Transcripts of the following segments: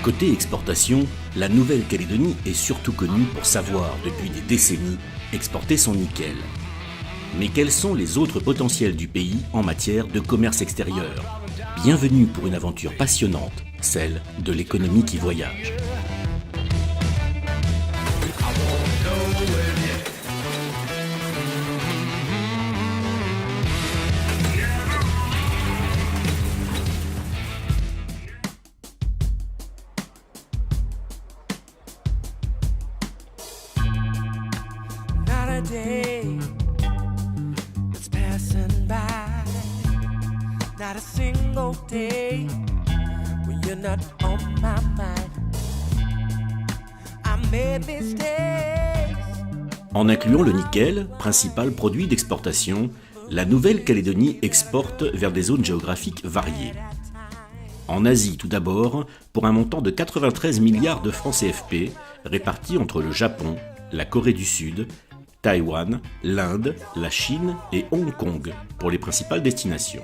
Côté exportation, la Nouvelle-Calédonie est surtout connue pour savoir, depuis des décennies, exporter son nickel. Mais quels sont les autres potentiels du pays en matière de commerce extérieur? Bienvenue pour une aventure passionnante, celle de l'économie qui voyage. Not a single day when you're not on my mind. I made mistakes. En incluant le nickel, principal produit d'exportation, la Nouvelle-Calédonie exporte vers des zones géographiques variées. En Asie tout d'abord, pour un montant de 93 milliards de francs CFP, répartis entre le Japon, la Corée du Sud, Taïwan, l'Inde, la Chine et Hong Kong pour les principales destinations.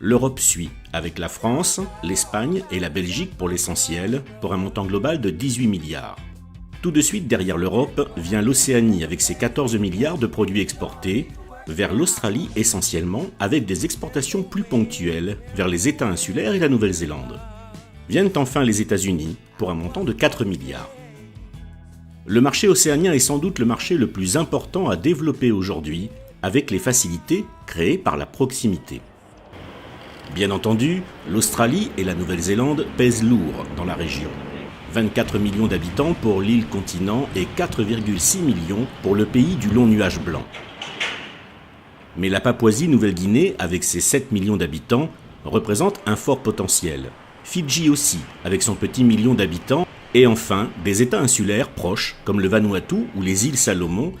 L'Europe suit, avec la France, l'Espagne et la Belgique pour l'essentiel, pour un montant global de 18 milliards. Tout de suite derrière l'Europe vient l'Océanie avec ses 14 milliards de produits exportés, vers l'Australie essentiellement, avec des exportations plus ponctuelles vers les États insulaires et la Nouvelle-Zélande. Viennent enfin les États-Unis pour un montant de 4 milliards. Le marché océanien est sans doute le marché le plus important à développer aujourd'hui, avec les facilités créées par la proximité. Bien entendu, l'Australie et la Nouvelle-Zélande pèsent lourd dans la région. 24 millions d'habitants pour l'île-continent et 4,6 millions pour le pays du long nuage blanc. Mais la Papouasie-Nouvelle-Guinée, avec ses 7 millions d'habitants, représente un fort potentiel. Fidji aussi, avec son petit million d'habitants, et enfin des États insulaires proches, comme le Vanuatu ou les îles Salomon.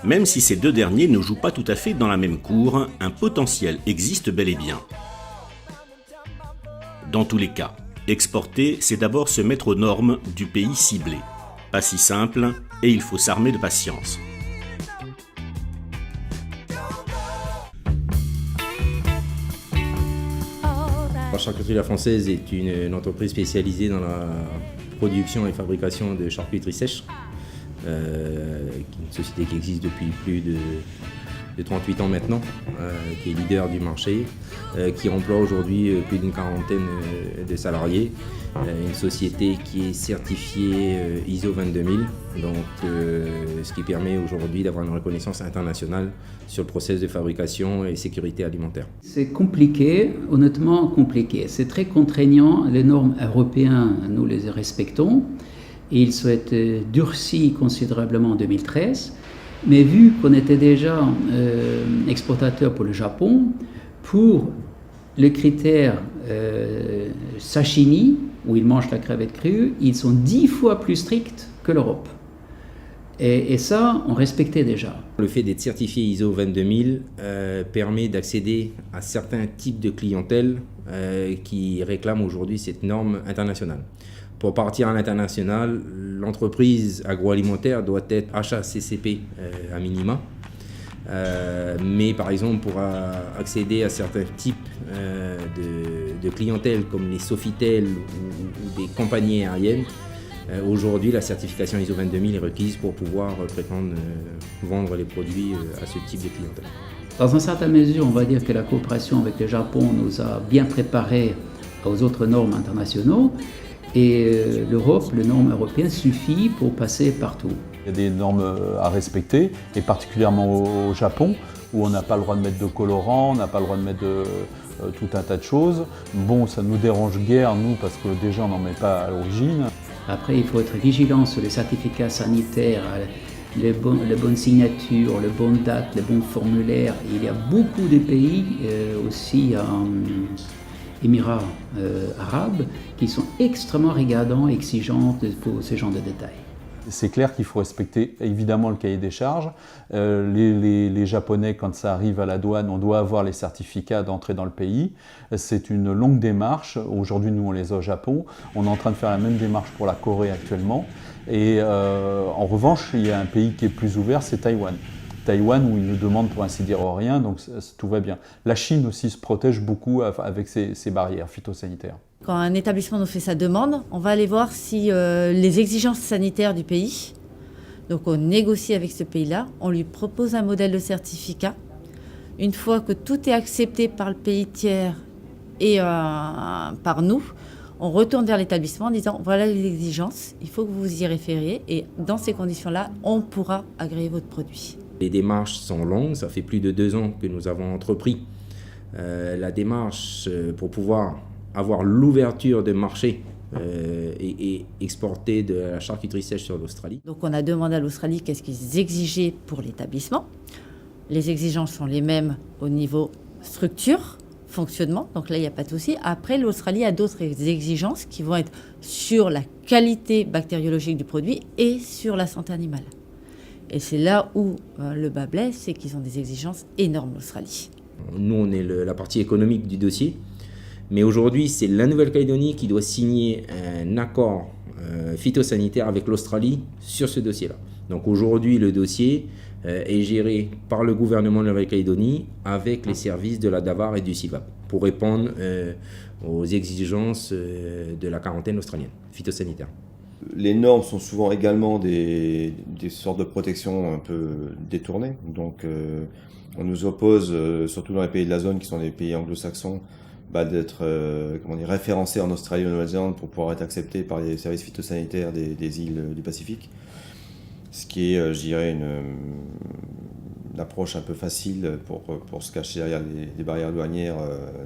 Même si ces deux derniers ne jouent pas tout à fait dans la même cour, un potentiel existe bel et bien. Dans tous les cas, exporter, c'est d'abord se mettre aux normes du pays ciblé. Pas si simple, et il faut s'armer de patience. Charcuterie La Française est une entreprise spécialisée dans la production et fabrication de charcuterie sèche. Une société qui existe depuis plus de 38 ans maintenant, qui est leader du marché, qui emploie aujourd'hui plus d'une quarantaine de salariés. Une société qui est certifiée ISO 22000, donc ce qui permet aujourd'hui d'avoir une reconnaissance internationale sur le process de fabrication et sécurité alimentaire. C'est compliqué, honnêtement compliqué. C'est très contraignant. Les normes européennes, nous les respectons. Et ils sont durcis considérablement en 2013. Mais vu qu'on était déjà exportateur pour le Japon, pour le critère sashimi, où ils mangent la crevette crue, ils sont 10 fois plus stricts que l'Europe. Et ça, on respectait déjà. Le fait d'être certifié ISO 22000 permet d'accéder à certains types de clientèle qui réclament aujourd'hui cette norme internationale. Pour partir à l'international, l'entreprise agroalimentaire doit être HACCP à minima. Mais par exemple, pour accéder à certains types de clientèle comme les Sofitel ou des compagnies aériennes, aujourd'hui la certification ISO 22000 est requise pour pouvoir prétendre vendre les produits à ce type de clientèle. Dans une certaine mesure, on va dire que la coopération avec le Japon nous a bien préparés aux autres normes internationales. Et l'Europe, les normes européennes suffisent pour passer partout. Il y a des normes à respecter, et particulièrement au Japon, où on n'a pas le droit de mettre de colorants, on n'a pas le droit de mettre tout un tas de choses. Bon, ça ne nous dérange guère, nous, parce que déjà on n'en met pas à l'origine. Après, il faut être vigilant sur les certificats sanitaires, les bonnes signatures, les bonnes dates, les bons formulaires. Il y a beaucoup de pays aussi Émirats arabes qui sont extrêmement regardants et exigeants pour ce genre de détails. C'est clair qu'il faut respecter évidemment le cahier des charges. Les Japonais, quand ça arrive à la douane, on doit avoir les certificats d'entrée dans le pays. C'est une longue démarche. Aujourd'hui, nous, on les a au Japon. On est en train de faire la même démarche pour la Corée actuellement. Et en revanche, il y a un pays qui est plus ouvert, c'est Taïwan. Taïwan où ils ne demandent pour ainsi dire rien, donc tout va bien. La Chine aussi se protège beaucoup avec ses barrières phytosanitaires. Quand un établissement nous fait sa demande, on va aller voir si les exigences sanitaires du pays, donc on négocie avec ce pays-là, on lui propose un modèle de certificat. Une fois que tout est accepté par le pays tiers et par nous, on retourne vers l'établissement en disant voilà les exigences, il faut que vous vous y référiez et dans ces conditions-là, on pourra agréer votre produit. Les démarches sont longues, ça fait plus de 2 ans que nous avons entrepris la démarche pour pouvoir avoir l'ouverture de marché et exporter de la charcuterie sèche sur l'Australie. Donc on a demandé à l'Australie qu'est-ce qu'ils exigeaient pour l'établissement. Les exigences sont les mêmes au niveau structure, fonctionnement, donc là il n'y a pas de souci. Après, l'Australie a d'autres exigences qui vont être sur la qualité bactériologique du produit et sur la santé animale. Et c'est là où le bas blesse, c'est qu'ils ont des exigences énormes, l'Australie. Nous, on est la partie économique du dossier, mais aujourd'hui, c'est la Nouvelle-Calédonie qui doit signer un accord phytosanitaire avec l'Australie sur ce dossier-là. Donc aujourd'hui, le dossier est géré par le gouvernement de Nouvelle-Calédonie avec les services de la DAVAR et du CIVAP pour répondre aux exigences de la quarantaine australienne phytosanitaire. Les normes sont souvent également des sortes de protection un peu détournées. Donc on nous oppose, surtout dans les pays de la zone qui sont des pays anglo-saxons, d'être référencés en Australie ou en Nouvelle-Zélande pour pouvoir être acceptés par les services phytosanitaires des îles du Pacifique. Ce qui est, je dirais, une approche un peu facile pour se cacher derrière les barrières douanières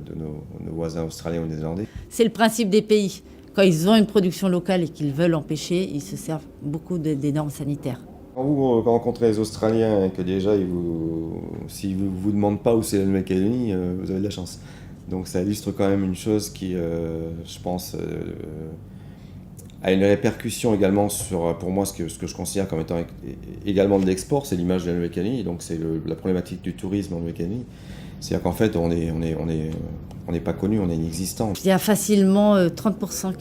de nos voisins australiens ou néerlandais. C'est le principe des pays. Quand ils ont une production locale et qu'ils veulent empêcher, ils se servent beaucoup des normes sanitaires. Quand vous rencontrez les Australiens et que déjà, s'ils ne vous demandent pas où c'est la Nouvelle-Calédonie, vous avez de la chance. Donc ça illustre quand même une chose qui, je pense, a une répercussion également sur, pour moi, ce que je considère comme étant également de l'export, c'est l'image de la Nouvelle-Calédonie, donc c'est la problématique du tourisme en Nouvelle-Calédonie. C'est-à-dire qu'en fait, on n'est pas connu, on est inexistant. Il y a facilement 30%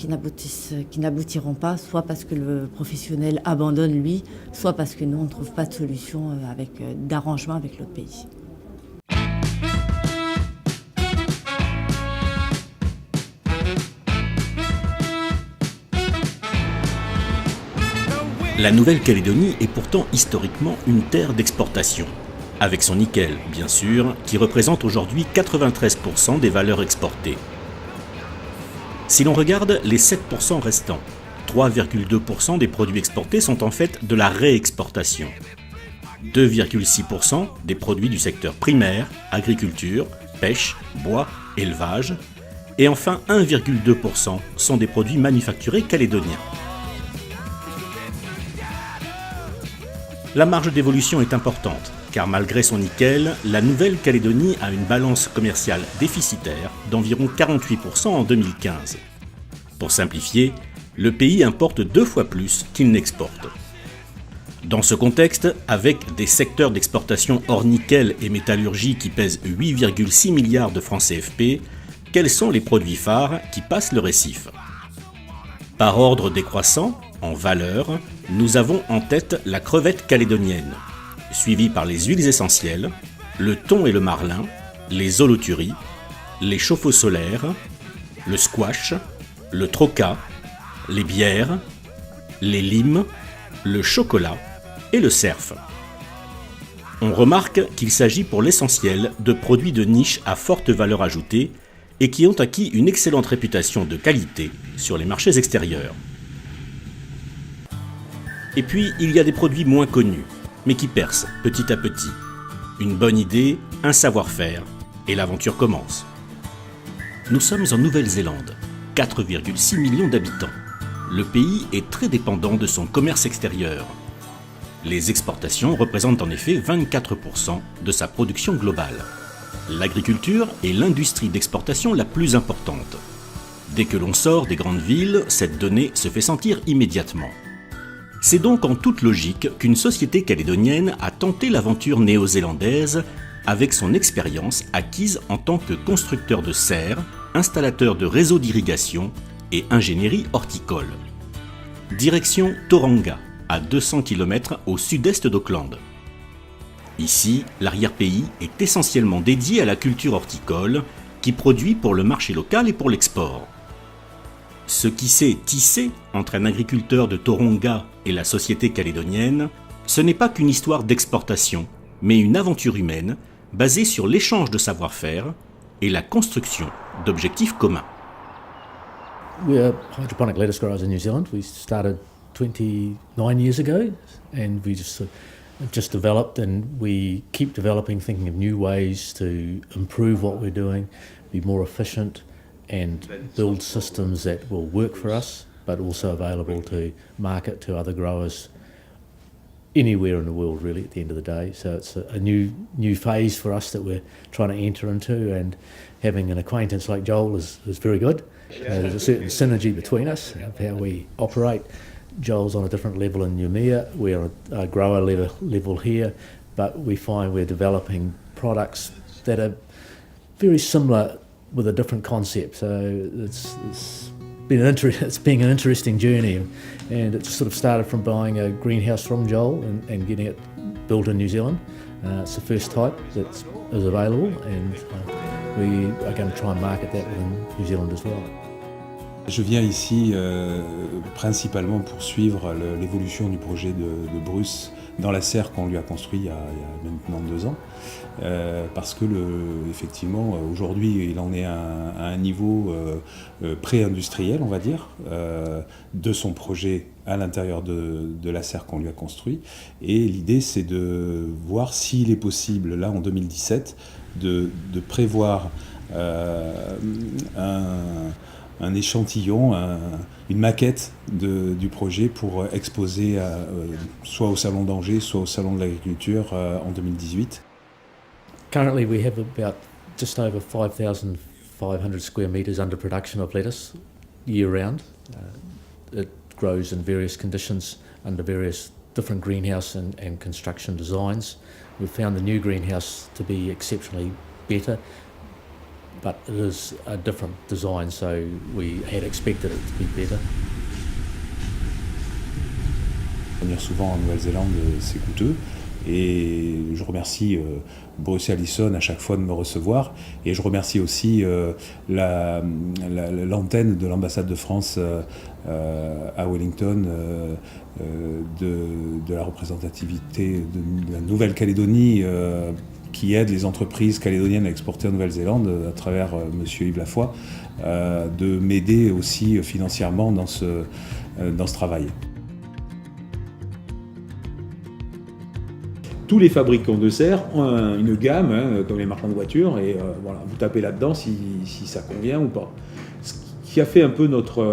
qui n'aboutiront pas, soit parce que le professionnel abandonne lui, soit parce que nous, on ne trouve pas de solution d'arrangement avec l'autre pays. La Nouvelle-Calédonie est pourtant historiquement une terre d'exportation, avec son nickel, bien sûr, qui représente aujourd'hui 93% des valeurs exportées. Si l'on regarde les 7% restants, 3,2% des produits exportés sont en fait de la réexportation. 2,6% des produits du secteur primaire, agriculture, pêche, bois, élevage, et enfin 1,2% sont des produits manufacturés calédoniens. La marge d'évolution est importante, car malgré son nickel, la Nouvelle-Calédonie a une balance commerciale déficitaire d'environ 48% en 2015. Pour simplifier, le pays importe 2 fois plus qu'il n'exporte. Dans ce contexte, avec des secteurs d'exportation hors nickel et métallurgie qui pèsent 8,6 milliards de francs CFP, quels sont les produits phares qui passent le récif ? Par ordre décroissant, en valeur, nous avons en tête la crevette calédonienne, suivie par les huiles essentielles, le thon et le marlin, les holoturies, les chauffe-eau solaires, le squash, le troca, les bières, les limes, le chocolat et le cerf. On remarque qu'il s'agit pour l'essentiel de produits de niche à forte valeur ajoutée et qui ont acquis une excellente réputation de qualité sur les marchés extérieurs. Et puis, il y a des produits moins connus, mais qui percent petit à petit. Une bonne idée, un savoir-faire, et l'aventure commence. Nous sommes en Nouvelle-Zélande, 4,6 millions d'habitants. Le pays est très dépendant de son commerce extérieur. Les exportations représentent en effet 24% de sa production globale. L'agriculture est l'industrie d'exportation la plus importante. Dès que l'on sort des grandes villes, cette donnée se fait sentir immédiatement. C'est donc en toute logique qu'une société calédonienne a tenté l'aventure néo-zélandaise avec son expérience acquise en tant que constructeur de serres, installateur de réseaux d'irrigation et ingénierie horticole. Direction Tauranga, à 200 km au sud-est d'Auckland. Ici, l'arrière-pays est essentiellement dédié à la culture horticole qui produit pour le marché local et pour l'export. Ce qui s'est tissé entre un agriculteur de Toronga et la société calédonienne, ce n'est pas qu'une histoire d'exportation, mais une aventure humaine basée sur l'échange de savoir-faire et la construction d'objectifs communs. We're hydroponic lettuce growers in New Zealand. We started 29 years ago, and we just developed, and we keep developing, thinking of new ways to improve what we're doing, be more efficient, and build systems that will work for us, but also available to market to other growers anywhere in the world, really, at the end of the day. So it's a new phase for us that we're trying to enter into, and having an acquaintance like Joel is very good. There's a certain synergy between us of how we operate. Joel's on a different level in Noumea, we're a grower level here, but we find we're developing products that are very similar with a different concept. So it's been an interesting journey, and it sort of started from buying a greenhouse from Joel and getting it built in New Zealand. It's the first type that is available, and we are going to try and market that within New Zealand as well. Je viens ici principalement pour suivre l'évolution du projet de Bruce dans la serre qu'on lui a construit il y a maintenant 2 ans. Parce que effectivement, aujourd'hui, il en est à un niveau pré-industriel, on va dire, de son projet à l'intérieur de la serre qu'on lui a construit. Et l'idée, c'est de voir s'il est possible, là, en 2017, de prévoir un échantillon, une maquette du projet pour exposer soit au Salon d'Angers, soit au Salon de l'Agriculture en 2018. Currently we have about just over 5,500 square metres under production of lettuce year round. It grows in various conditions under various different greenhouse and construction designs. We've found the new greenhouse to be exceptionally better, but it is a different design, so we had expected it to be better. Venir souvent en Nouvelle-Zélande, c'est coûteux. Et je remercie Bruce et Allison à chaque fois de me recevoir. Et je remercie aussi l'antenne de l'ambassade de France à Wellington, de la représentativité de la Nouvelle-Calédonie qui aide les entreprises calédoniennes à exporter en Nouvelle-Zélande à travers Monsieur Yves Lafoy, de m'aider aussi financièrement dans ce travail. Tous les fabricants de serre ont une gamme, comme les marchands de voitures, et voilà, vous tapez là-dedans si ça convient ou pas. Ce qui a fait un peu notre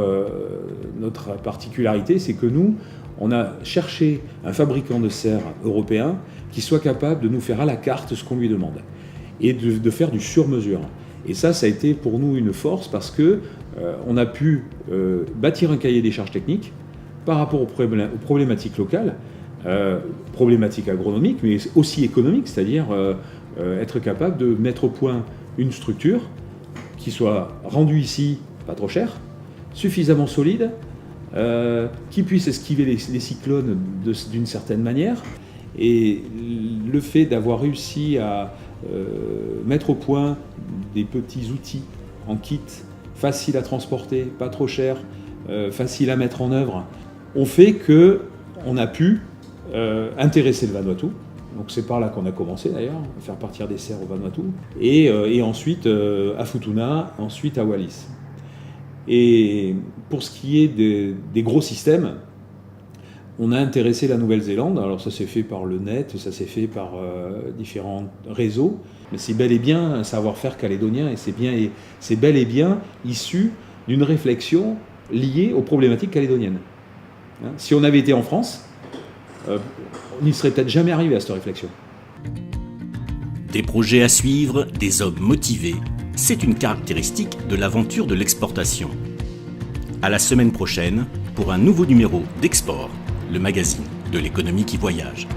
particularité, c'est que nous, on a cherché un fabricant de serre européen qui soit capable de nous faire à la carte ce qu'on lui demande et de faire du sur-mesure. Et ça a été pour nous une force parce que on a pu bâtir un cahier des charges techniques par rapport aux problématiques locales, problématiques agronomiques, mais aussi économiques, c'est-à-dire être capable de mettre au point une structure qui soit rendue ici pas trop chère, suffisamment solide, qui puisse esquiver les cyclones d'une certaine manière. Et le fait d'avoir réussi à mettre au point des petits outils en kit, faciles à transporter, pas trop chers, faciles à mettre en œuvre, ont fait qu'on a pu intéresser le Vanuatu. Donc c'est par là qu'on a commencé d'ailleurs, à faire partir des serres au Vanuatu, et ensuite à Futuna, ensuite à Wallis. Et pour ce qui est des gros systèmes, on a intéressé la Nouvelle-Zélande. Alors ça s'est fait par le net, ça s'est fait par différents réseaux, mais c'est bel et bien un savoir-faire calédonien, et c'est bel et bien issu d'une réflexion liée aux problématiques calédoniennes. Hein, si on avait été en France, on n'y serait peut-être jamais arrivé à cette réflexion. Des projets à suivre, des hommes motivés, c'est une caractéristique de l'aventure de l'exportation. À la semaine prochaine pour un nouveau numéro d'Export, le magazine de l'économie qui voyage.